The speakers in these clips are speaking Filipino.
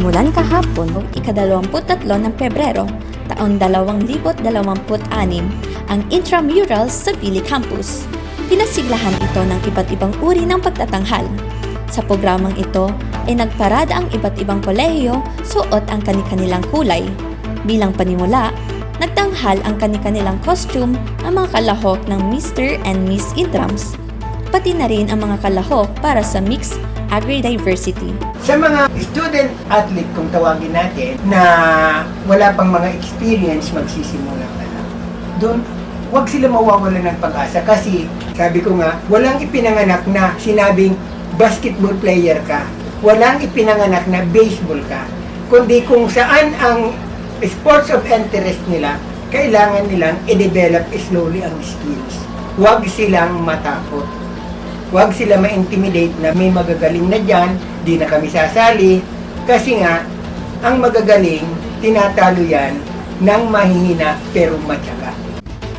Nagsimulan kahapon, ika-23 ng Pebrero, taong 2026, ang Intramurals sa Pili Campus. Pinasiglahan ito ng iba't ibang uri ng pagtatanghal. Sa programang ito ay nagparada ang iba't ibang kolehiyo suot ang kani-kanilang kulay. Bilang panimula, nagtanghal ang kani-kanilang costume ang mga kalahok ng Mr. and Miss Intrams, pati na rin ang mga kalahok para sa Mixed Agri-Diversity. Sa mga student athlete kung tawagin natin na wala pang mga experience magsisimula pa lang, doon huwag sila mawawala ng pag-asa kasi sabi ko nga, walang ipinanganak na sinabing basketball player ka, walang ipinanganak na baseball ka, kundi kung saan ang sports of interest nila, kailangan nilang i-develop slowly ang skills. Huwag silang matakot. Huwag sila ma-intimidate na may magagaling na dyan, di na kami sasali. Kasi nga, ang magagaling, tinatalo yan ng mahihina pero matyaga.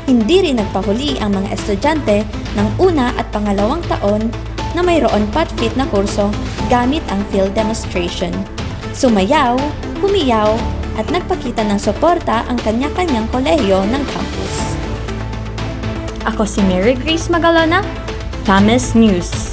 Hindi rin nagpahuli ang mga estudyante ng una at pangalawang taon na mayroon pat-fit na kurso gamit ang field demonstration. Sumayaw, humiyaw, at nagpakita ng suporta ang kanya-kanyang kolehiyo ng campus. Ako si Mary Grace Magalona, Tamis News.